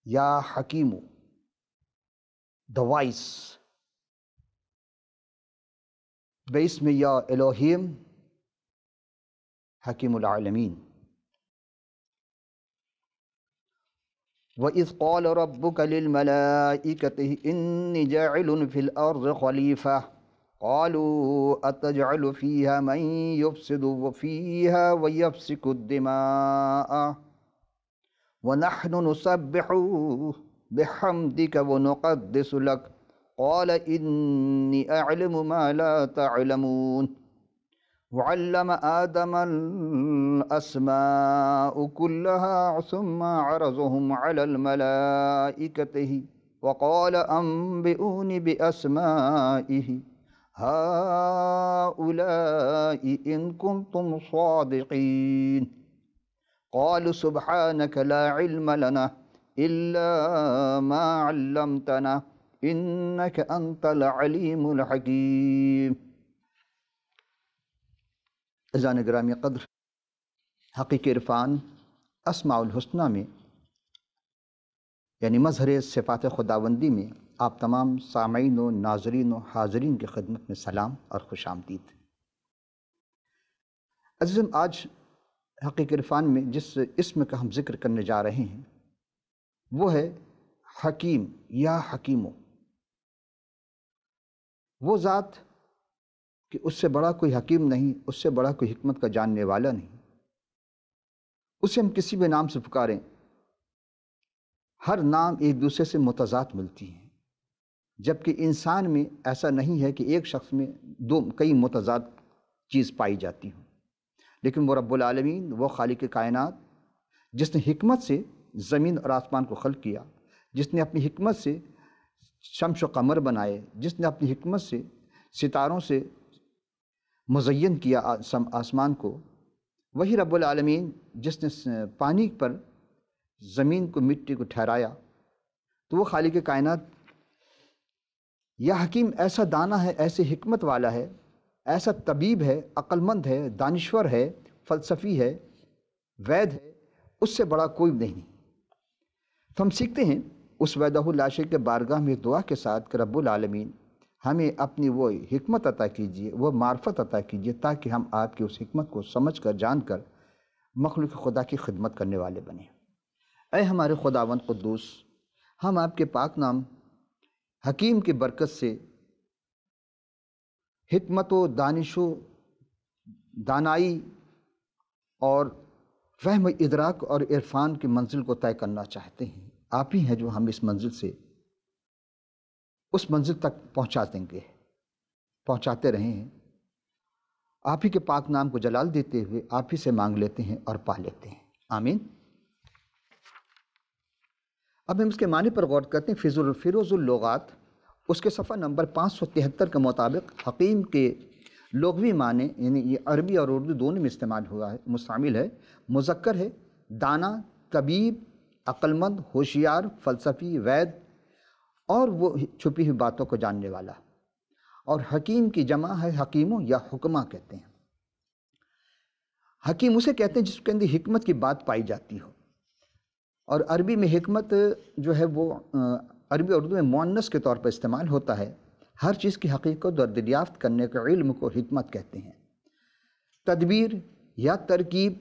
یا حکیم، the wise، باسم یا الوہیم حکیم العالمین۔ وَإِذْ قَالَ رَبُّكَ لِلْمَلَائِكَةِ إِنِّي جَاعِلٌ فِي الْأَرْضِ خَلِيفَةً قَالُوا أَتَجْعَلُ فِيهَا مَن يُفْسِدُ فِيهَا وَيَسْفِكُ الدِّمَاءَ وَنَحْنُ نُسَبِّحُ بِحَمْدِكَ وَنُقَدِّسُ لَكَ قَالَ إِنِّي أَعْلَمُ مَا لَا تَعْلَمُونَ وعلم آدم الأسماء كلها ثم عرضهم على الملائكة وقال أنبئوني بأسمائه هؤلاء إن كنتم صادقين قالوا سبحانك لا علم لنا إلا ما علمتنا إنك أنت العليم الحكيم۔ عزیزان گرامی قدر، حقیقی عرفان اسماء الحسنہ میں یعنی مظہر صفات خداوندی میں آپ تمام سامعین و ناظرین و حاضرین کی خدمت میں سلام اور خوش آمدید۔ عزیزان، آج حقیقی عرفان میں جس اسم کا ہم ذکر کرنے جا رہے ہیں وہ ہے حکیم یا حکیمو، وہ ذات کہ اس سے بڑا کوئی حکیم نہیں، اس سے بڑا کوئی حکمت کا جاننے والا نہیں۔ اسے ہم کسی بھی نام سے پکاریں، ہر نام ایک دوسرے سے متضاد ملتی ہیں، جبکہ انسان میں ایسا نہیں ہے کہ ایک شخص میں کئی متضاد چیز پائی جاتی ہوں، لیکن وہ رب العالمین، وہ خالق کائنات جس نے حکمت سے زمین اور آسمان کو خلق کیا، جس نے اپنی حکمت سے شمس و قمر بنائے، جس نے اپنی حکمت سے ستاروں سے مزین کیا آسمان کو، وہی رب العالمین جس نے پانی پر زمین کو، مٹی کو ٹھہرایا، تو وہ خالق کائنات یا حکیم ایسا دانا ہے، ایسے حکمت والا ہے، ایسا طبیب ہے، عقل مند ہے، دانشور ہے، فلسفی ہے، وید ہے، اس سے بڑا کوئی نہیں۔ تو ہم سیکھتے ہیں اس وحدہ لا شریک کے بارگاہ میں دعا کے ساتھ کہ رب العالمین ہمیں اپنی وہ حکمت عطا کیجیے، وہ معرفت عطا کیجیے، تاکہ ہم آپ کی اس حکمت کو سمجھ کر، جان کر مخلوق خدا کی خدمت کرنے والے بنیں۔ اے ہمارے خداوند قدوس، ہم آپ کے پاک نام حکیم کی برکت سے حکمت و دانش و دانائی اور فہم و ادراک اور عرفان کی منزل کو طے کرنا چاہتے ہیں۔ آپ ہی ہیں جو ہم اس منزل سے اس منزل تک پہنچا دیں گے، پہنچاتے رہے ہیں۔ آپ ہی کے پاک نام کو جلال دیتے ہوئے آپ ہی سے مانگ لیتے ہیں اور پا لیتے ہیں، آمین۔ اب ہم اس کے معنی پر غور کرتے ہیں۔ فیروز اللغات اس کے صفحہ نمبر 573 کے مطابق حکیم کے لغوی معنی، یعنی یہ عربی اور اردو دونوں میں مستعمل ہے، مذکر ہے، دانا، طبیب، عقلمند، ہوشیار، فلسفی، وید اور وہ چھپی ہوئی باتوں کو جاننے والا۔ اور حکیم کی جمع ہے حکیموں یا حکمہ کہتے ہیں۔ حکیم اسے کہتے ہیں جس کے اندر حکمت کی بات پائی جاتی ہو، اور عربی میں حکمت جو ہے وہ عربی اور اردو میں مؤنث کے طور پر استعمال ہوتا ہے۔ ہر چیز کی حقیقت اور دریافت کرنے کے علم کو حکمت کہتے ہیں۔ تدبیر یا ترکیب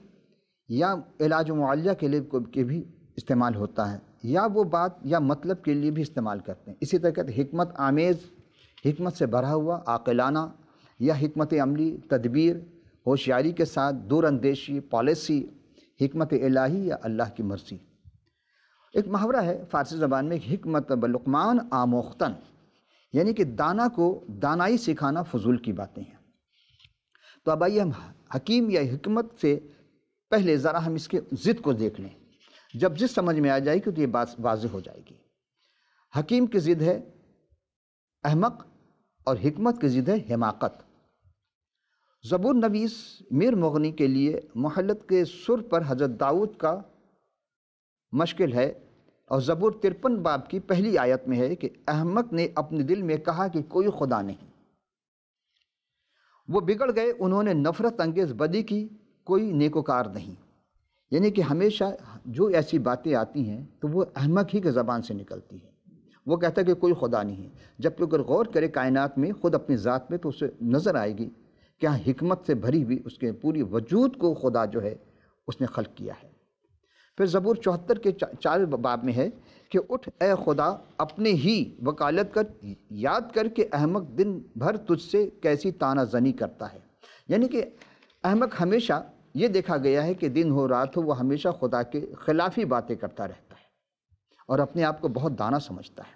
یا علاج و معالجہ کے لیے کے بھی استعمال ہوتا ہے، یا وہ بات یا مطلب کے لیے بھی استعمال کرتے ہیں۔ اسی طرح کہتے ہیں حکمت آمیز، حکمت سے بھرا ہوا، عاقلانہ، یا حکمت عملی، تدبیر، ہوشیاری کے ساتھ، دور اندیشی، پالیسی، حکمت الہی یا اللہ کی مرضی۔ ایک محاورہ ہے فارسی زبان میں، حکمت بلقمان آموختن، یعنی کہ دانا کو دانائی سکھانا فضول کی باتیں ہیں۔ تو اب آئیے ہم حکیم یا حکمت سے پہلے ذرا ہم اس کے ضد کو دیکھ لیں۔ جب ضد سمجھ میں آ جائے گی تو یہ بات واضح ہو جائے گی۔ حکیم کی ضد ہے احمق اور حکمت کی ضد ہے حماقت۔ زبور نویس میر مغنی کے لیے محلت کے سر پر حضرت داؤد کا مشکل ہے، اور زبور 53 باب کی پہلی آیت میں ہے کہ احمق نے اپنے دل میں کہا کہ کوئی خدا نہیں۔ وہ بگڑ گئے، انہوں نے نفرت انگیز بدی کی، کوئی نیکوکار نہیں۔ یعنی کہ ہمیشہ جو ایسی باتیں آتی ہیں تو وہ احمق ہی کی زبان سے نکلتی ہے۔ وہ کہتا ہے کہ کوئی خدا نہیں ہے، جب کہ اگر غور کرے کائنات میں خود اپنی ذات میں تو اسے نظر آئے گی کہ ہاں حکمت سے بھری ہوئی اس کے پوری وجود کو خدا جو ہے اس نے خلق کیا ہے۔ پھر زبور 74 کے 4 باب میں ہے کہ اٹھ اے خدا اپنے ہی وکالت کر، یاد کر کے احمق دن بھر تجھ سے کیسی طعنہ زنی کرتا ہے۔ یعنی کہ احمق ہمیشہ یہ دیکھا گیا ہے کہ دن ہو رات ہو وہ ہمیشہ خدا کے خلافی باتیں کرتا رہتا ہے اور اپنے آپ کو بہت دانا سمجھتا ہے۔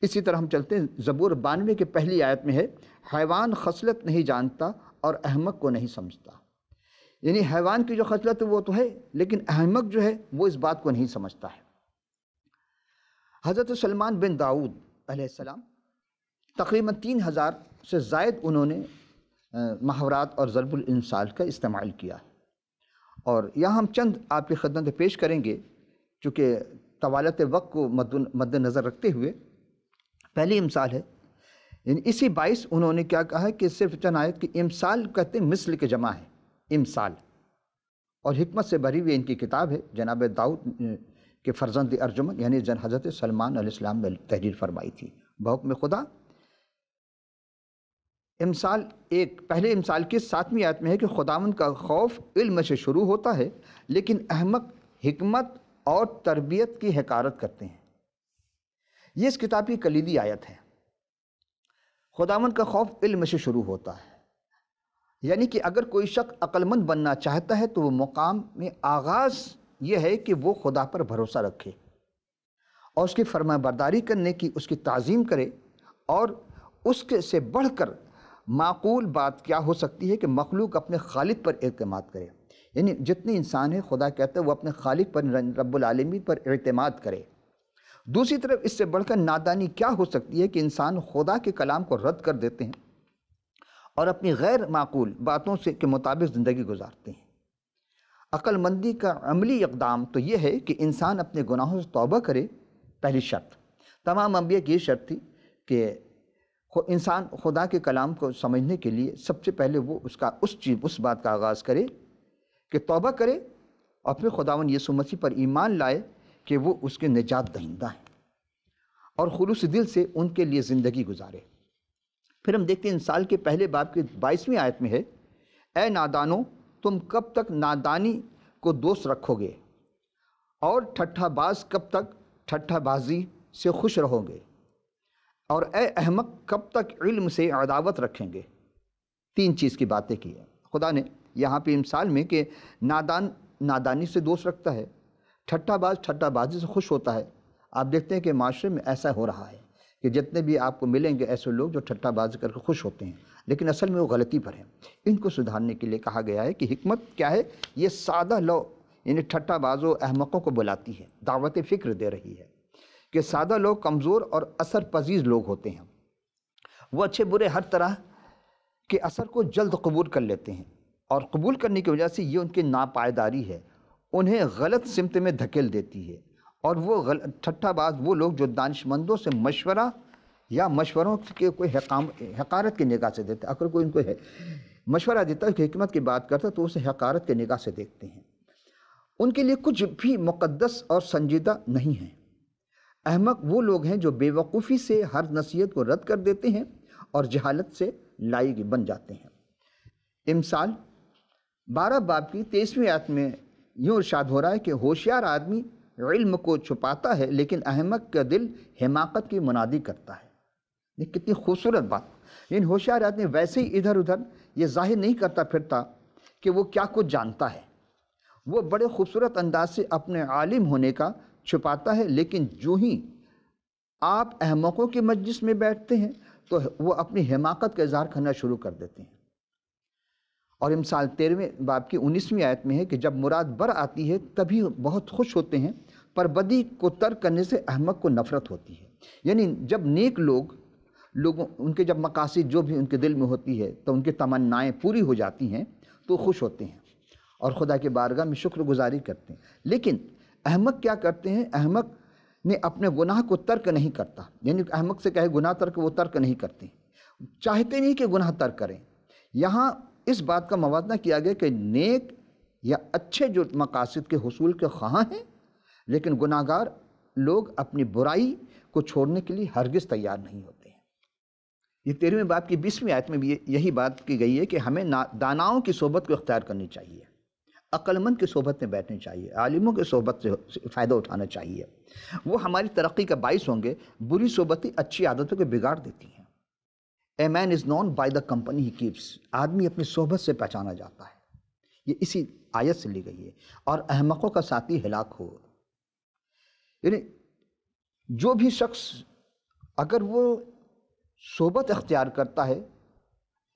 اسی طرح ہم چلتے ہیں، زبور 92 کے پہلی آیت میں ہے حیوان خصلت نہیں جانتا اور احمق کو نہیں سمجھتا۔ یعنی حیوان کی جو خصلت وہ تو ہے، لیکن احمق جو ہے وہ اس بات کو نہیں سمجھتا ہے۔ حضرت سلمان بن داؤد علیہ السلام تقریباً 3000 سے زائد انہوں نے محاورات اور ضرب الامثال کا استعمال کیا ہے، اور یہاں ہم چند آپ کی خدمت میں پیش کریں گے چونکہ طوالت وقت کو مد نظر رکھتے ہوئے۔ پہلی امثال ہے، یعنی اسی باعث انہوں نے کیا کہا ہے کہ صرف چند آیت کی امثال کہتے ہیں، مثل کے جمع ہے امثال، اور حکمت سے بھری ہوئی ان کی کتاب ہے۔ جناب داؤد کے فرزند ارجمن یعنی حضرت سلمان علیہ السلام نے تحریر فرمائی تھی بحکم خدا۔ امثال ایک پہلے امثال کی 7ویں آیت میں ہے کہ خداوند کا خوف علم سے شروع ہوتا ہے، لیکن احمق حکمت اور تربیت کی حقارت کرتے ہیں۔ یہ اس کتاب کی کلیدی آیت ہے۔ خداوند کا خوف علم سے شروع ہوتا ہے، یعنی کہ اگر کوئی شخص عقل مند بننا چاہتا ہے تو وہ مقام میں آغاز یہ ہے کہ وہ خدا پر بھروسہ رکھے اور اس کی فرما برداری کرنے کی اس کی تعظیم کرے، اور اس کے سے بڑھ کر معقول بات کیا ہو سکتی ہے کہ مخلوق اپنے خالق پر اعتماد کرے۔ یعنی جتنے انسان ہیں خدا کہتا ہے وہ اپنے خالق پر رب العالمین پر اعتماد کرے۔ دوسری طرف اس سے بڑھ کر نادانی کیا ہو سکتی ہے کہ انسان خدا کے کلام کو رد کر دیتے ہیں اور اپنی غیر معقول باتوں سے کے مطابق زندگی گزارتے ہیں۔ عقل مندی کا عملی اقدام تو یہ ہے کہ انسان اپنے گناہوں سے توبہ کرے۔ پہلی شرط تمام انبیاء کی یہ شرط تھی کہ انسان خدا کے کلام کو سمجھنے کے لیے سب سے پہلے وہ اس بات کا آغاز کرے کہ توبہ کرے اور پھر خداوند یسوع مسیح پر ایمان لائے کہ وہ اس کے نجات دہندہ ہیں اور خلوص دل سے ان کے لیے زندگی گزارے۔ پھر ہم دیکھتے ہیں انسان کے پہلے باب کی 22ویں آیت میں ہے اے نادانو تم کب تک نادانی کو دوست رکھو گے اور ٹھٹھا باز کب تک ٹھٹھا بازی سے خوش رہو گے، اور اے احمق کب تک علم سے عداوت رکھیں گے۔ 3 چیز کی باتیں کی ہیں خدا نے یہاں پہ امثال میں کہ نادان نادانی سے دوست رکھتا ہے، ٹھٹھا باز ٹھٹھا بازی سے خوش ہوتا ہے۔ آپ دیکھتے ہیں کہ معاشرے میں ایسا ہو رہا ہے کہ جتنے بھی آپ کو ملیں گے ایسے لوگ جو ٹھٹھا بازی کر کے خوش ہوتے ہیں، لیکن اصل میں وہ غلطی پر ہیں۔ ان کو سدھارنے کے لیے کہا گیا ہے کہ حکمت کیا ہے، یہ سادہ لو یعنی ٹھٹھا بازوں احمقوں کو بلاتی ہے، دعوت فکر دے رہی ہے کہ سادہ لوگ کمزور اور اثر پذیر لوگ ہوتے ہیں، وہ اچھے برے ہر طرح کے اثر کو جلد قبول کر لیتے ہیں، اور قبول کرنے کی وجہ سے یہ ان کی ناپائیداری ہے، انہیں غلط سمت میں دھکیل دیتی ہے۔ اور وہ ٹھٹھا باز وہ لوگ جو دانش مندوں سے مشورہ یا مشوروں کے کوئی حقارت کی نگاہ سے دیتے ہیں، اگر کوئی ان کو مشورہ دیتا ہے کہ حکمت کی بات کرتا ہے تو اسے حقارت کی نگاہ سے دیکھتے ہیں۔ ان کے لیے کچھ بھی مقدس اور سنجیدہ نہیں ہے۔ احمق وہ لوگ ہیں جو بے وقوفی سے ہر نصیحت کو رد کر دیتے ہیں اور جہالت سے لائق بن جاتے ہیں۔ امثال 12 باب کی 23ویں آیت میں یوں ارشاد ہو رہا ہے کہ ہوشیار آدمی علم کو چھپاتا ہے لیکن احمق کا دل حماقت کی منادی کرتا ہے۔ یہ کتنی خوبصورت بات، یعنی ہوشیار آدمی ویسے ہی ادھر ادھر یہ ظاہر نہیں کرتا پھرتا کہ وہ کیا کچھ جانتا ہے، وہ بڑے خوبصورت انداز سے اپنے عالم ہونے کا چھپاتا ہے، لیکن جو ہی آپ احمقوں کی مجلس میں بیٹھتے ہیں تو وہ اپنی حماقت کا اظہار کرنا شروع کر دیتے ہیں۔ اور امثال 13ویں باب کی 19ویں آیت میں ہے کہ جب مراد بر آتی ہے تبھی بہت خوش ہوتے ہیں، پر بدی کو ترک کرنے سے احمق کو نفرت ہوتی ہے۔ یعنی جب نیک لوگوں ان کے جب مقاصد جو بھی ان کے دل میں ہوتی ہے تو ان کی تمنائیں پوری ہو جاتی ہیں تو خوش ہوتے ہیں اور خدا کے بارگاہ میں شکر گزاری کرتے ہیں۔ لیکن احمق کیا کرتے ہیں، احمق نے اپنے گناہ کو ترک نہیں کرتا، یعنی احمق سے کہے گناہ ترک، وہ ترک نہیں کرتے، چاہتے نہیں کہ گناہ ترک کریں۔ یہاں اس بات کا موازنہ کیا گیا کہ نیک یا اچھے جو مقاصد کے حصول کے خواہاں ہیں، لیکن گناہ گار لوگ اپنی برائی کو چھوڑنے کے لیے ہرگز تیار نہیں ہوتے ہیں۔ یہ 13ویں باب کی 20ویں آیت میں بھی یہی بات کی گئی ہے کہ ہمیں داناؤں کی صحبت کو اختیار کرنی چاہیے، عقل مند کی صحبت میں بیٹھنی چاہیے، عالموں کی صحبت سے فائدہ اٹھانا چاہیے، وہ ہماری ترقی کا باعث ہوں گے۔ بری صحبتیں اچھی عادتوں کو بگاڑ دیتی ہیں۔ A man is known by the company he keeps, آدمی اپنی صحبت سے پہچانا جاتا ہے، یہ اسی آیت سے لی گئی ہے۔ اور احمقوں کا ساتھی ہلاک ہو، یعنی جو بھی شخص اگر وہ صحبت اختیار کرتا ہے،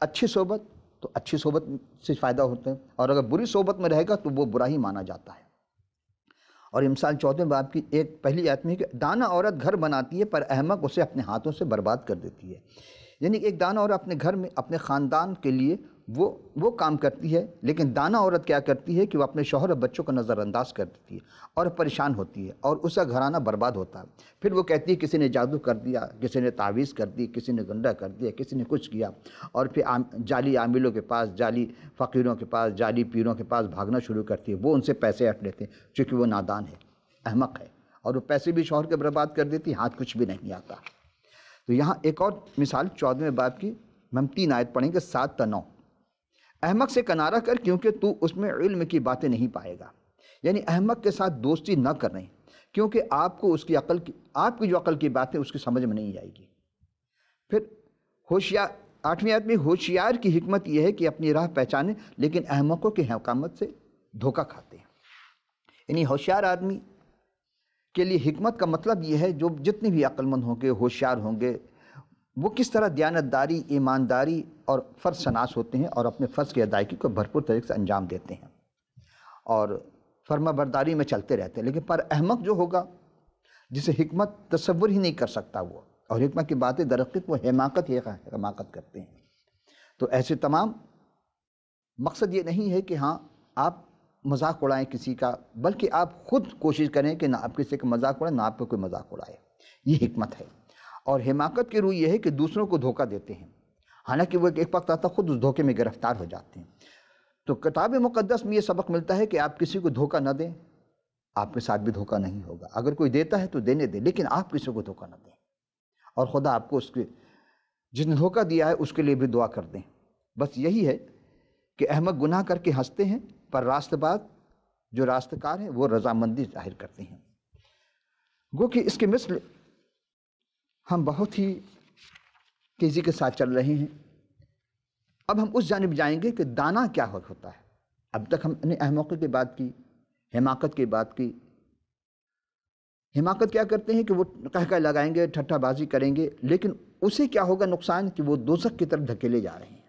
اچھی صحبت، تو اچھی صحبت سے فائدہ ہوتا ہے، اور اگر بری صحبت میں رہے گا تو وہ برا ہی مانا جاتا ہے۔ اور مثال 14 باب کی ایک پہلی آیت میں کہ دانا عورت گھر بناتی ہے پر احمق اسے اپنے ہاتھوں سے برباد کر دیتی ہے۔ یعنی ایک دانا عورت اپنے گھر میں اپنے خاندان کے لیے وہ کام کرتی ہے، لیکن دانا عورت کیا کرتی ہے کہ وہ اپنے شوہر اور بچوں کو نظر انداز کر دیتی ہے اور پریشان ہوتی ہے، اور اس کا گھرانہ برباد ہوتا ہے۔ پھر وہ کہتی ہے کسی نے جادو کر دیا، کسی نے تعویذ کر دی، کسی نے گنڈا کر دیا، کسی نے کچھ کیا، اور پھر جعلی عاملوں کے پاس، جعلی فقیروں کے پاس، جعلی پیروں کے پاس بھاگنا شروع کرتی ہے۔ وہ ان سے پیسے ہٹ لیتے ہیں چونکہ وہ نادان ہے، احمق ہے، اور وہ پیسے بھی شوہر کے برباد کر دیتی، ہاتھ کچھ بھی نہیں آتا۔ تو یہاں ایک اور مثال 14ویں باب کی ہم 3 آیت پڑھیں گے، 7 تا 9۔ احمق سے کنارہ کر کیونکہ تو اس میں علم کی باتیں نہیں پائے گا، یعنی احمق کے ساتھ دوستی نہ کریں کیونکہ آپ کو اس کی آپ کی جو عقل کی باتیں اس کی سمجھ میں نہیں آئے گی۔ پھر ہوشیار 8ویں آیت میں ہوشیار کی حکمت یہ ہے کہ اپنی راہ پہچانے، لیکن احمقوں کی حکامت سے دھوکہ کھاتے ہیں۔ یعنی ہوشیار آدمی کے لیے حکمت کا مطلب یہ ہے جو جتنے بھی عقل مند ہوں گے، ہوشیار ہوں گے، وہ کس طرح دیانتداری، ایمانداری اور فرض شناس ہوتے ہیں اور اپنے فرض کی ادائیگی کو بھرپور طریقے سے انجام دیتے ہیں اور فرما برداری میں چلتے رہتے ہیں۔ لیکن پر احمق جو ہوگا جسے حکمت تصور ہی نہیں کر سکتا، وہ اور حکمت کی باتیں درقیق وہ حماقت کرتے ہیں۔ تو ایسے تمام مقصد یہ نہیں ہے کہ ہاں آپ مذاق اڑائیں کسی کا، بلکہ آپ خود کوشش کریں کہ نہ آپ کسی کا مذاق اڑائیں، نہ آپ کو کوئی مذاق اڑائے، یہ حکمت ہے۔ اور حماقت کی روح یہ ہے کہ دوسروں کو دھوکہ دیتے ہیں، حالانکہ وہ ایک وقت آتا خود اس دھوکے میں گرفتار ہو جاتے ہیں۔ تو کتاب مقدس میں یہ سبق ملتا ہے کہ آپ کسی کو دھوکہ نہ دیں، آپ کے ساتھ بھی دھوکہ نہیں ہوگا۔ اگر کوئی دیتا ہے تو دینے دیں، لیکن آپ کسی کو دھوکہ نہ دیں، اور خدا آپ کو جس نے دھوکہ دیا ہے اس کے لیے بھی دعا کر دیں۔ بس یہی ہے کہ احمق گناہ کر کے ہنستے ہیں، پر راست باز جو راست کار ہیں وہ رضامندی ظاہر کرتے ہیں۔ گو کہ اس کے مثل ہم بہت ہی تیزی کے ساتھ چل رہے ہیں۔ اب ہم اس جانب جائیں گے کہ دانا کیا ہوتا ہے۔ اب تک ہم نے احمقی کی بات کی، حماقت کی بات کی۔ حماقت کیا کرتے ہیں کہ وہ قہقہ لگائیں گے، ٹھٹھا بازی کریں گے، لیکن اسے کیا ہوگا نقصان کہ وہ دوزخ کی طرف دھکیلے جا رہے ہیں۔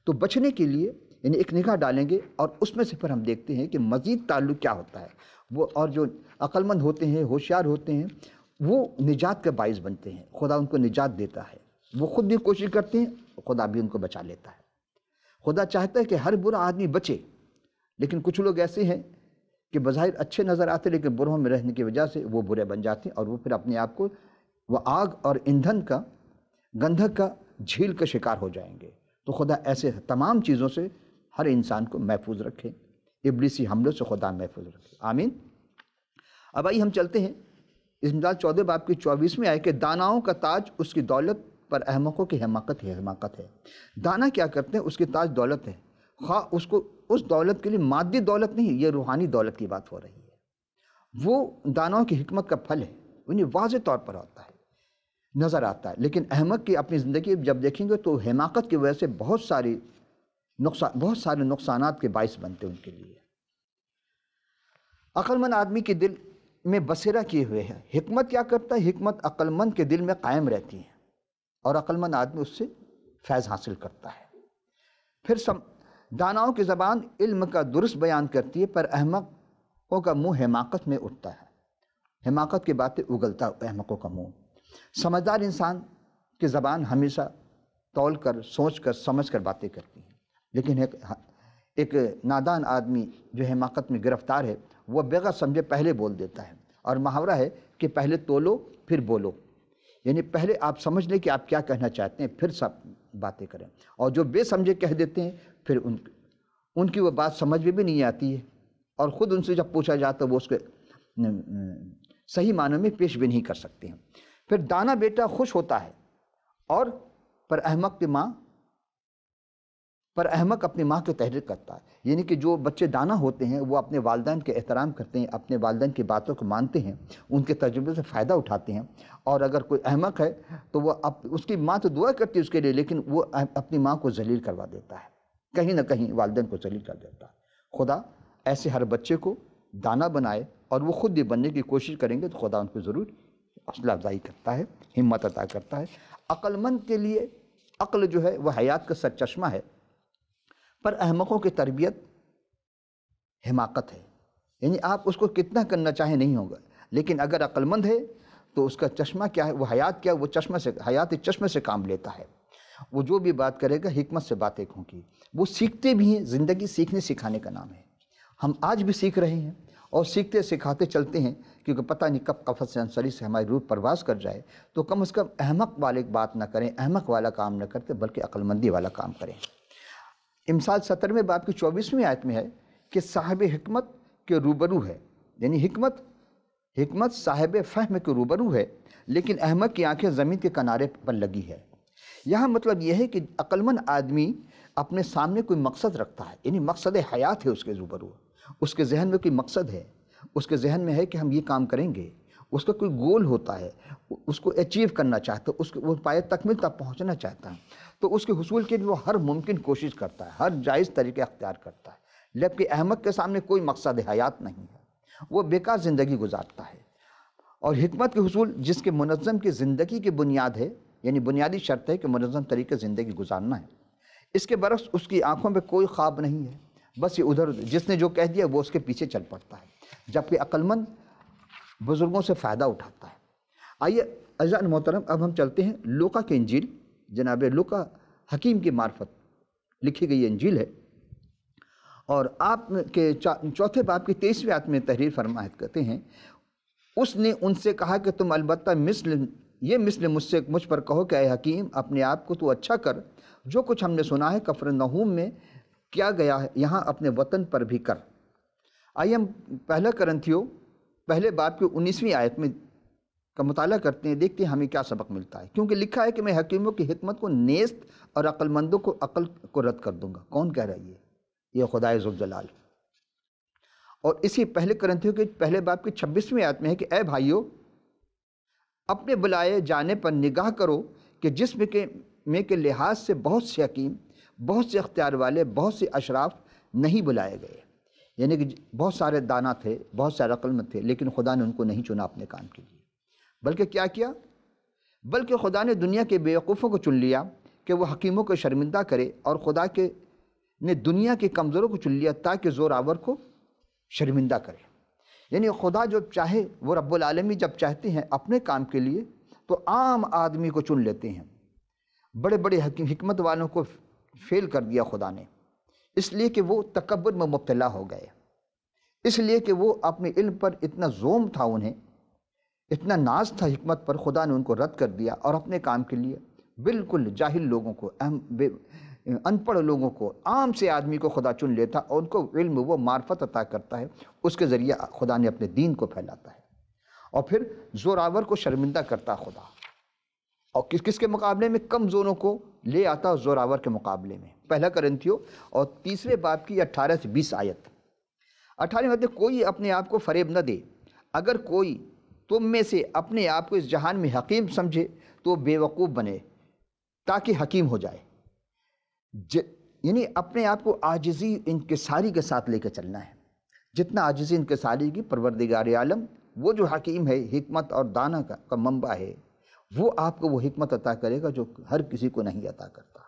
تو بچنے کے لیے یعنی ایک نگاہ ڈالیں گے، اور اس میں سے پھر ہم دیکھتے ہیں کہ مزید تعلق کیا ہوتا ہے۔ وہ اور جو عقل مند ہوتے ہیں، ہوشیار ہوتے ہیں، وہ نجات کا باعث بنتے ہیں، خدا ان کو نجات دیتا ہے۔ وہ خود بھی کوشش کرتے ہیں، خدا بھی ان کو بچا لیتا ہے۔ خدا چاہتا ہے کہ ہر برا آدمی بچے، لیکن کچھ لوگ ایسے ہیں کہ بظاہر اچھے نظر آتے لیکن بروں میں رہنے کی وجہ سے وہ برے بن جاتے ہیں، اور وہ پھر اپنے آپ کو وہ آگ اور ایندھن کا، گندھک کا جھیل کا شکار ہو جائیں گے۔ تو خدا ایسے تمام چیزوں سے ہر انسان کو محفوظ رکھے، ابلیسی حملوں سے خدا محفوظ رکھے، آمین۔ اب آئیے ہم چلتے ہیں اس مثال 14 باب کی 24ویں آیت کہ داناؤں کا تاج اس کی دولت پر احمقوں کی حماقت ہے۔ دانا کیا کرتے ہیں؟ اس کی تاج دولت ہے، خواہ اس کو اس دولت کے لیے مادی دولت نہیں، یہ روحانی دولت کی بات ہو رہی ہے۔ وہ داناؤں کی حکمت کا پھل ہے، انہیں واضح طور پر ہوتا ہے، نظر آتا ہے۔ لیکن احمق کی اپنی زندگی جب دیکھیں گے تو حماقت کی وجہ سے بہت سارے نقصانات کے باعث بنتے ان کے لیے۔ عقل مند آدمی کے دل میں بصیرہ کیے ہوئے ہے۔ حکمت کیا کرتا ہے؟ حکمت عقل مند کے دل میں قائم رہتی ہے، اور عقل مند آدمی اس سے فیض حاصل کرتا ہے۔ پھر داناؤں کی زبان علم کا درست بیان کرتی ہے، پر احمقوں کا منہ حماقت میں اٹھتا ہے۔ حماقت کی باتیں اگلتا ہے احمقوں کا منہ۔ سمجھدار انسان کی زبان ہمیشہ تول کر، سوچ کر، سمجھ کر باتیں کرتی ہے، لیکن ایک نادان آدمی جو حماقت میں گرفتار ہے وہ بغیر سمجھے پہلے بول دیتا ہے۔ اور محاورہ ہے کہ پہلے تولو پھر بولو، یعنی پہلے آپ سمجھ لیں کہ آپ کیا کہنا چاہتے ہیں، پھر سب باتیں کریں۔ اور جو بے سمجھے کہہ دیتے ہیں، پھر ان کی وہ بات سمجھ میں بھی نہیں آتی ہے، اور خود ان سے جب پوچھا جاتا ہے وہ اس کے صحیح معنوں میں پیش بھی نہیں کر سکتے ہیں۔ پھر دانا بیٹا خوش ہوتا ہے، اور پر احمق اپنی ماں کی تحریر کرتا ہے۔ یعنی کہ جو بچے دانا ہوتے ہیں وہ اپنے والدین کے احترام کرتے ہیں، اپنے والدین کی باتوں کو مانتے ہیں، ان کے تجربے سے فائدہ اٹھاتے ہیں، اور اگر کوئی احمق ہے تو وہ اس کی ماں تو دعا کرتی ہے اس کے لیے، لیکن وہ اپنی ماں کو ذلیل کروا دیتا ہے، کہیں نہ کہیں والدین کو ذلیل کر دیتا ہے۔ خدا ایسے ہر بچے کو دانا بنائے، اور وہ خود بھی بننے کی کوشش کریں گے تو خدا ان کو ضرور حوصلہ افزائی کرتا ہے، ہمت عطا کرتا ہے۔ عقل مند کے لیے عقل جو ہے وہ حیات کا سرچشمہ ہے، پر احمقوں کی تربیت حماقت ہے۔ یعنی آپ اس کو کتنا کرنا چاہیں نہیں ہوگا، لیکن اگر عقل مند ہے تو اس کا چشمہ کیا ہے، وہ حیات کیا ہے، وہ چشمہ سے، حیات چشمے سے کام لیتا ہے۔ وہ جو بھی بات کرے گا حکمت سے باتیں ہوں گی۔ وہ سیکھتے بھی ہیں، زندگی سیکھنے سکھانے کا نام ہے۔ ہم آج بھی سیکھ رہے ہیں اور سیکھتے سکھاتے چلتے ہیں، کیونکہ پتہ نہیں کب قفس سے انصری سے ہماری روح پرواز کر جائے۔ تو کم از کم احمق والے بات نہ کریں، احمق والا کام نہ کرتے، بلکہ عقل مندی والا کام کریں۔ امثال 17ویں باب کی 24ویں آیت میں ہے کہ صاحب حکمت کے روبرو ہے، یعنی حکمت صاحب فہم کے روبرو ہے، لیکن احمق کی آنکھیں زمین کے کنارے پر لگی ہے۔ یہاں مطلب یہ ہے کہ عقلمند آدمی اپنے سامنے کوئی مقصد رکھتا ہے، یعنی مقصد حیات ہے اس کے روبرو، اس کے ذہن میں کوئی مقصد ہے، اس کے ذہن میں ہے کہ ہم یہ کام کریں گے، اس کا کوئی گول ہوتا ہے، اس کو اچیو کرنا چاہتا ہے، اس کو وہ پائے تکمیل تک پہنچنا چاہتا ہے، تو اس کے حصول کے لیے وہ ہر ممکن کوشش کرتا ہے، ہر جائز طریقے اختیار کرتا ہے۔ جبکہ احمق کے سامنے کوئی مقصد حیات نہیں ہے، وہ بیکار زندگی گزارتا ہے۔ اور حکمت کے حصول جس کے منظم کی زندگی کی بنیاد ہے، یعنی بنیادی شرط ہے کہ منظم طریقے زندگی گزارنا ہے، اس کے برعکس اس کی آنکھوں میں کوئی خواب نہیں ہے، بس یہ ادھر جس نے جو کہہ دیا وہ اس کے پیچھے چل پڑتا ہے، جبکہ عقلمند بزرگوں سے فائدہ اٹھاتا ہے۔ آئیے عزیزان محترم، اب ہم چلتے ہیں لوقا کی انجیل، جناب لوقا حکیم کی معرفت لکھی گئی انجیل ہے، اور آپ کے چوتھے باب کی 23ویں آیت میں تحریر فرمایت کرتے ہیں، اس نے ان سے کہا کہ تم البتہ مثل مجھ پر کہو کہ اے حکیم، اپنے آپ کو تو اچھا کر، جو کچھ ہم نے سنا ہے کفرنہوم میں کیا گیا ہے یہاں اپنے وطن پر بھی کر۔ آئیے ہم پہلا کرنتھیو پہلے باب کی 19ویں آیت میں کا مطالعہ کرتے ہیں، دیکھتے ہیں ہمیں کیا سبق ملتا ہے، کیونکہ لکھا ہے کہ میں حکیموں کی حکمت کو نیست اور عقل مندوں کو عقل کو رد کر دوں گا۔ کون کہہ رہا ہے یہ خدائے ذوالجلال۔ اور اسی پہلے کرنتھیوں کے پہلے باب کی 26ویں آیت میں ہے کہ اے بھائیو، اپنے بلائے جانے پر نگاہ کرو کہ جسم کے لحاظ سے بہت سے حکیم، بہت سے اختیار والے، بہت سے اشراف نہیں بلائے گئے۔ یعنی کہ بہت سارے دانا تھے، بہت سارے عقل مند تھے، لیکن خدا نے ان کو نہیں چنا اپنے کام کے لیے، بلکہ کیا کیا؟ بلکہ خدا نے دنیا کے بیوقوفوں کو چن لیا کہ وہ حکیموں کو شرمندہ کرے، اور خدا نے دنیا کے کمزوروں کو چن لیا تاکہ زور آور کو شرمندہ کرے۔ یعنی خدا جو چاہے، وہ رب العالمین جب چاہتے ہیں اپنے کام کے لیے تو عام آدمی کو چن لیتے ہیں۔ بڑے بڑے حکمت والوں کو فیل کر دیا خدا نے، اس لیے کہ وہ تکبر میں مبتلا ہو گئے، اس لیے کہ وہ اپنے علم پر اتنا زوم تھا، انہیں اتنا ناز تھا حکمت پر، خدا نے ان کو رد کر دیا، اور اپنے کام کے لیے بالکل جاہل لوگوں کو، ان پڑھ لوگوں کو، عام سے آدمی کو خدا چن لیتا، اور ان کو علم وہ معرفت عطا کرتا ہے، اس کے ذریعے خدا نے اپنے دین کو پھیلاتا ہے، اور پھر زوراور کو شرمندہ کرتا خدا، اور کس کے مقابلے میں؟ کمزوروں کو لے آتا زوراور کے مقابلے میں۔ پہلا کرنتھیو اور 3 باب کی 18 سے 20 آیت۔ 18 میں کوئی اپنے آپ کو فریب نہ دے، اگر کوئی تم میں سے اپنے آپ کو اس جہان میں حکیم سمجھے تو بے وقوف بنے تاکہ حکیم ہو جائے۔ یعنی اپنے آپ کو عاجزی انکساری کے ساتھ لے کے چلنا ہے، جتنا عاجزی انکساری کی پروردگار عالم، وہ جو حکیم ہے، حکمت اور دانا کا منبع ہے، وہ آپ کو وہ حکمت عطا کرے گا جو ہر کسی کو نہیں عطا کرتا،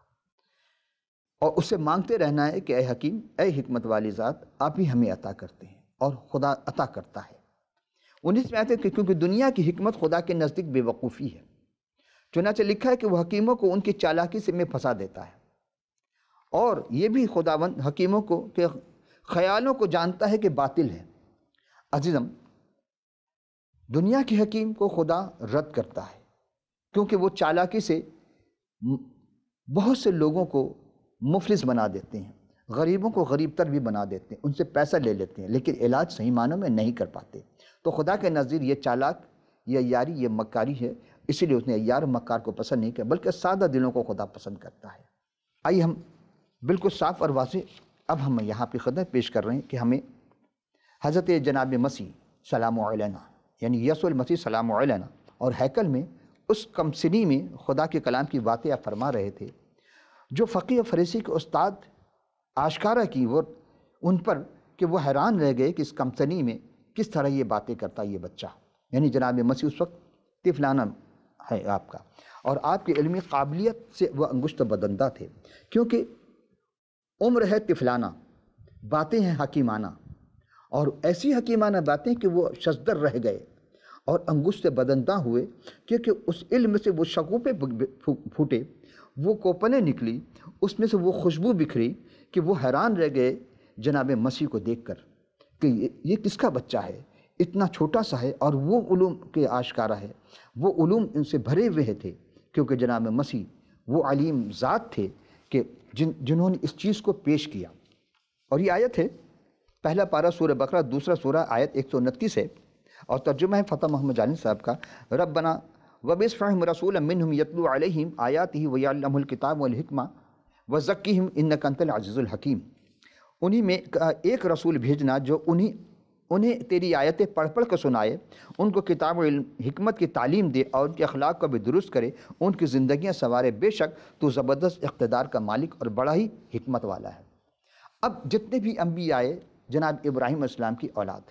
اور اس سے مانگتے رہنا ہے کہ اے حکیم، اے حکمت والی ذات، آپ ہی ہمیں عطا کرتے ہیں، اور خدا عطا کرتا ہے۔ 19 میں آتے ہیں کہ کیونکہ دنیا کی حکمت خدا کے نزدیک بے وقوفی ہے، چنانچہ لکھا ہے کہ وہ حکیموں کو ان کی چالاکی سے میں پھنسا دیتا ہے، اور یہ بھی خداوند حکیموں کو کہ خیالوں کو جانتا ہے کہ باطل ہے۔ عزیزم، دنیا کے حکیم کو خدا رد کرتا ہے، کیونکہ وہ چالاکی سے بہت سے لوگوں کو مفلس بنا دیتے ہیں، غریبوں کو غریب تر بھی بنا دیتے ہیں، ان سے پیسہ لے لیتے ہیں، لیکن علاج صحیح معنوں میں نہیں کر پاتے۔ تو خدا کے نظیر یہ چالاک، یہ عیاری، یہ مکاری ہے، اسی لیے اس نے عیار و مکار کو پسند نہیں کیا، بلکہ سادہ دلوں کو خدا پسند کرتا ہے۔ آئیے ہم بالکل صاف اور واضح اب ہم یہاں پہ خدمت پیش کر رہے ہیں کہ ہمیں حضرت جناب مسیح سلام علینا، یعنی یسوع المسیح سلام علینا، اور ہیکل میں اس کم سنی میں خدا کے کلام کی باتیں آپ فرما رہے تھے جو فقیہ و فریسی کے استاد آشکارا کی وہ ان پر کہ وہ حیران رہ گئے کہ اس کم سنی میں کس طرح یہ باتیں کرتا یہ بچہ، یعنی جناب مسیح اس وقت طفلانہ ہے آپ کا، اور آپ کی علمی قابلیت سے وہ انگشت بدندہ تھے، کیونکہ عمر ہے طفلانہ، باتیں ہیں حکیمانہ، اور ایسی حکیمانہ باتیں کہ وہ شزدر رہ گئے اور انگشت بدندہ ہوئے، کیونکہ اس علم سے وہ شگوفے پھوٹے، وہ کوپنیں نکلی، اس میں سے وہ خوشبو بکھری کہ وہ حیران رہ گئے جناب مسیح کو دیکھ کر کہ یہ کس کا بچہ ہے، اتنا چھوٹا سا ہے، اور وہ علوم کے آشکارا ہے، وہ علوم ان سے بھرے ہوئے تھے، کیونکہ جناب مسیح وہ علیم ذات تھے کہ جنہوں نے اس چیز کو پیش کیا۔ اور یہ آیت ہے پہلا پارہ سورہ بقرہ، دوسرا سورہ آیت 129 ہے، اور ترجمہ ہے فتح محمد جانی صاحب کا، ربنا وبعث فیہم رسولا منہم یتلو علیہم آیاتہ ویعلمہم الکتاب والحکمہ وزکیہم انک انت العزیز الحکیم۔ انہی میں ایک رسول بھیجنا جو انہیں تیری آیتیں پڑھ پڑھ کر سنائے، ان کو کتاب و علم حکمت کی تعلیم دے، اور ان کے اخلاق کو بھی درست کرے، ان کی زندگیاں سنوارے۔ بے شک تو زبردست اقتدار کا مالک اور بڑا ہی حکمت والا ہے۔ اب جتنے بھی انبیاء آئے جناب ابراہیم علیہ السلام کی اولاد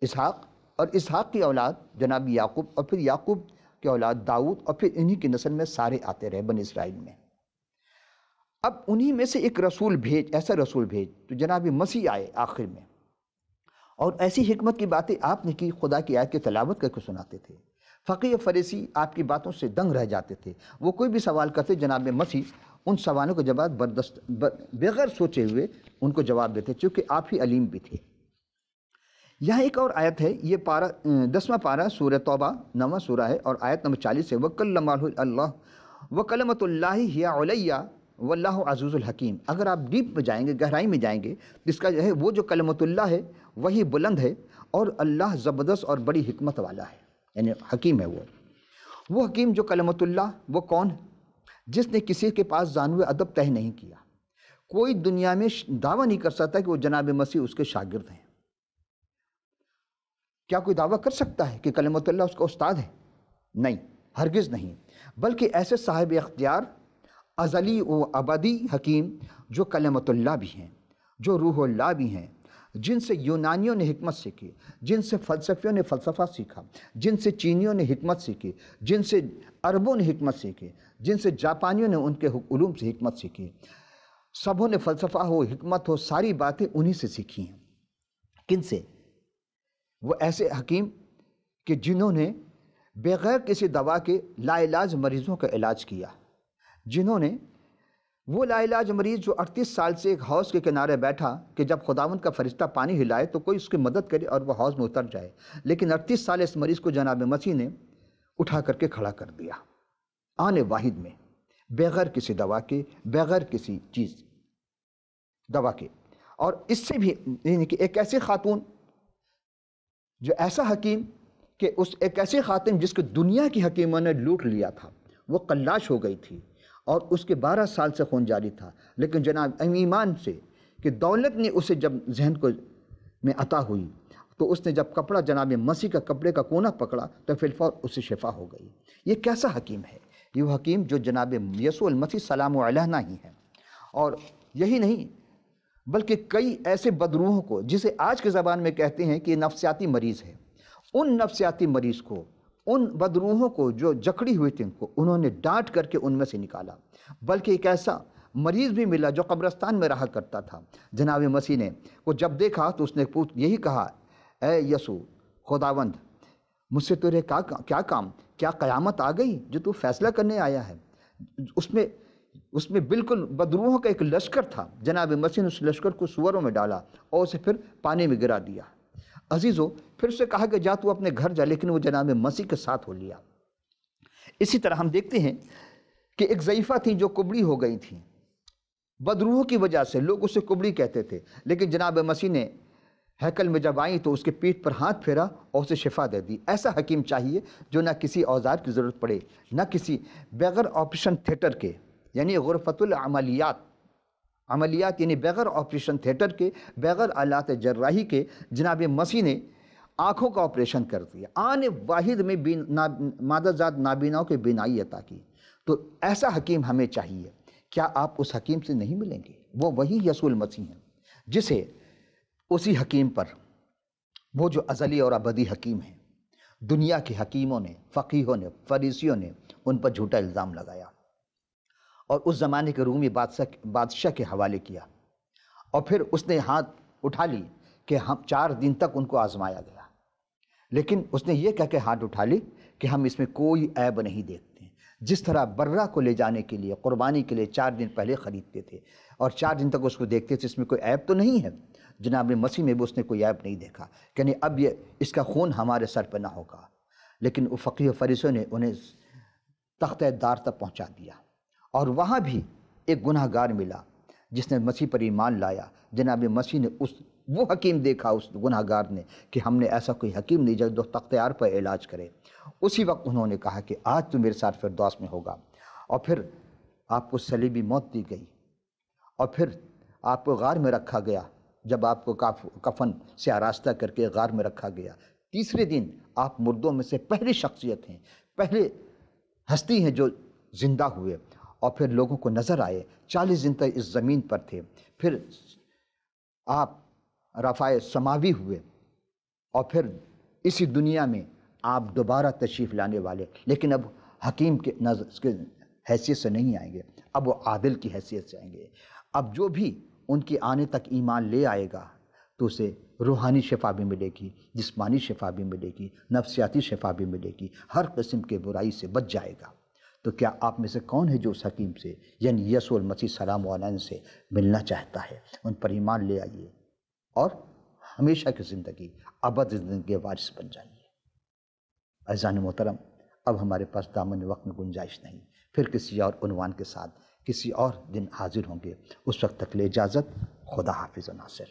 اسحاق، اور اسحاق کی اولاد جناب یعقوب، اور پھر یعقوب کی اولاد داؤد، اور پھر انہی کی نسل میں سارے آتے رہے بنی اسرائیل میں۔ اب انہی میں سے ایک رسول بھیج، ایسا رسول بھیج تو جناب مسیح آئے آخر میں، اور ایسی حکمت کی باتیں آپ نے کی، خدا کی آیت کی تلاوت کر کے سناتے تھے۔ فقیہ فریسی آپ کی باتوں سے دنگ رہ جاتے تھے، وہ کوئی بھی سوال کرتے جناب مسیح ان سوالوں کا جواب بغیر سوچے ہوئے ان کو جواب دیتے، چونکہ آپ ہی علیم بھی تھے۔ یہاں ایک اور آیت ہے، یہ 10واں پارہ سورہ توبہ 9واں سورہ ہے، اور آیت نمبر 40 ہے، وَكَلَّمَهُ اللَّهُ وَكَلَمَةُ اللَّهِ هِيَ عَلَيَّ وَاللَّهُ عَزِيزٌ الحکیم۔ اگر آپ ڈیپ میں جائیں گے، گہرائی میں جائیں گے، جس کا جو ہے وہ جو کلمۃ اللہ ہے وہی بلند ہے، اور اللہ زبردست اور بڑی حکمت والا ہے، یعنی حکیم ہے وہ حکیم جو کلمۃ اللہ، وہ کون ہے؟ جس نے کسی کے پاس زانو ادب طے نہیں کیا۔ کوئی دنیا میں دعویٰ نہیں کر سکتا کہ وہ جناب مسیح اس کے شاگرد ہیں۔ کیا کوئی دعویٰ کر سکتا ہے کہ کلمۃ اللہ اس کا استاد ہے؟ نہیں، ہرگز نہیں، بلکہ ایسے صاحب اختیار ازلی و ابدی حکیم جو کلمۃ اللہ بھی ہیں، جو روح اللہ بھی ہیں، جن سے یونانیوں نے حکمت سیکھی، جن سے فلسفیوں نے فلسفہ سیکھا، جن سے چینیوں نے حکمت سیکھی، جن سے عربوں نے حکمت سیکھی، جن سے جاپانیوں نے ان کے علوم سے حکمت سیکھی، سبوں نے فلسفہ ہو، حکمت ہو، ساری باتیں انہی سے سیکھی ہیں۔ کن سے؟ وہ ایسے حکیم کہ جنہوں نے بغیر کسی دوا کے لا علاج مریضوں کا علاج کیا، جنہوں نے وہ لا علاج مریض جو 38 سال سے ایک حوض کے کنارے بیٹھا کہ جب خداوند کا فرشتہ پانی ہلائے تو کوئی اس کی مدد کرے اور وہ حوض میں اتر جائے، لیکن 38 سال اس مریض کو جناب مسیح نے اٹھا کر کے کھڑا کر دیا، آنے واحد میں، بغیر کسی دوا کے، بغیر کسی چیز دوا کے۔ اور اس سے بھی یعنی کہ ایک ایسی خاتون جو ایسا حکیم کہ ایک ایسی خاتون جس کو دنیا کی حکیموں نے لوٹ لیا تھا، وہ قلاش ہو گئی تھی، اور اس کے 12 سال سے خون جاری تھا، لیکن جناب ایمان سے کہ دولت نے اسے جب ذہن کو میں عطا ہوئی تو اس نے جب کپڑا جناب مسیح کا کپڑے کا کونا پکڑا تو فی الفور اسے شفا ہو گئی۔ یہ کیسا حکیم ہے؟ یہ وہ حکیم جو جناب یسوع المسیح سلام علیہ ہی ہے۔ اور یہی نہیں بلکہ کئی ایسے بدروحوں کو، جسے آج کے زبان میں کہتے ہیں کہ یہ نفسیاتی مریض ہے، ان نفسیاتی مریض کو، ان بدروحوں کو جو جکڑی ہوئی تھی، ان کو انہوں نے ڈانٹ کر کے ان میں سے نکالا۔ بلکہ ایک ایسا مریض بھی ملا جو قبرستان میں رہا کرتا تھا، جناب مسیح نے وہ جب دیکھا تو اس نے یہی کہا، اے یسوع خداوند، مجھ سے تیرے کیا کام؟ کیا قیامت آ گئی جو تو فیصلہ کرنے آیا ہے؟ اس میں بالکل بدروحوں کا ایک لشکر تھا، جناب مسیح نے اس لشکر کو سوروں میں ڈالا اور اسے پھر پانی میں گرا دیا۔ عزیزو، پھر اسے کہا کہ جا تو اپنے گھر جا، لیکن وہ جناب مسیح کے ساتھ ہو لیا۔ اسی طرح ہم دیکھتے ہیں کہ ایک ضعیفہ تھی جو کبڑی ہو گئی تھی، بدروحوں کی وجہ سے لوگ اسے کبڑی کہتے تھے، لیکن جناب مسیح نے ہیکل میں جب آئیں تو اس کے پیٹھ پر ہاتھ پھیرا اور اسے شفا دے دی۔ ایسا حکیم چاہیے جو نہ کسی اوزار کی ضرورت پڑے، نہ کسی بغیر آپریشن تھیٹر کے، یعنی غرفۃ العملیات، عملیات یعنی بغیر آپریشن تھیٹر کے، بغیر آلات جراحی کے جناب مسیح نے آنکھوں کا آپریشن کر دیا، آن واحد میں مادہ ذات نابیناؤں کے بینائی عطا کی۔ تو ایسا حکیم ہمیں چاہیے۔ کیا آپ اس حکیم سے نہیں ملیں گے؟ وہ وہی یسوع المسیح ہیں جسے اسی حکیم پر وہ جو ازلی اور ابدی حکیم ہیں، دنیا کے حکیموں نے، فقیہوں نے، فریسیوں نے ان پر جھوٹا الزام لگایا اور اس زمانے کے رومی بادشاہ کے حوالے کیا، اور پھر اس نے ہاتھ اٹھا لی کہ ہم 4 دن تک ان کو آزمایا گیا، لیکن اس نے یہ کہہ کے ہاتھ اٹھا لی کہ ہم اس میں کوئی عیب نہیں دیکھتے۔ جس طرح برہ کو لے جانے کے لیے، قربانی کے لیے 4 دن پہلے خریدتے تھے اور 4 دن تک اس کو دیکھتے تھے، اس میں کوئی عیب تو نہیں ہے، جناب مسیح میں بھی اس نے کوئی عیب نہیں دیکھا کہ نہیں اب یہ اس کا خون ہمارے سر پہ نہ ہوگا۔ لیکن وہ فقیہ و فریسیوں نے انہیں تختہ دار تک پہنچا دیا، اور وہاں بھی ایک گناہ گار ملا جس نے مسیح پر ایمان لایا۔ جناب مسیح نے وہ حکیم دیکھا اس گناہ گار نے کہ ہم نے ایسا کوئی حکیم نہیں جو تختہ دار پر علاج کرے۔ اسی وقت انہوں نے کہا کہ آج تو میرے ساتھ فردوس میں ہوگا، اور پھر آپ کو صلیبی موت دی گئی، اور پھر آپ کو غار میں رکھا گیا، جب آپ کو کفن سے آراستہ کر کے غار میں رکھا گیا۔ تیسرے دن آپ مردوں میں سے پہلی شخصیت ہیں، پہلے ہستی ہیں جو زندہ ہوئے، اور پھر لوگوں کو نظر آئے، 40 دن تک اس زمین پر تھے، پھر آپ رفع سماوی ہوئے، اور پھر اسی دنیا میں آپ دوبارہ تشریف لانے والے، لیکن اب حکیم کے حیثیت سے نہیں آئیں گے، اب وہ عادل کی حیثیت سے آئیں گے۔ اب جو بھی ان کے آنے تک ایمان لے آئے گا تو اسے روحانی شفا بھی ملے گی، جسمانی شفا بھی ملے گی، نفسیاتی شفا بھی ملے گی، ہر قسم کے برائی سے بچ جائے گا۔ تو کیا آپ میں سے کون ہے جو اس حکیم سے یعنی یسوع المسیح سلام علیہ سے ملنا چاہتا ہے؟ ان پر ایمان لے آئیے اور ہمیشہ کی زندگی، ابد زندگی کے وارث بن جائیے۔ عزیزان محترم، اب ہمارے پاس دامن وقت میں گنجائش نہیں، پھر کسی اور عنوان کے ساتھ کسی اور دن حاضر ہوں گے۔ اس وقت تک لے اجازت، خدا حافظ و ناصر۔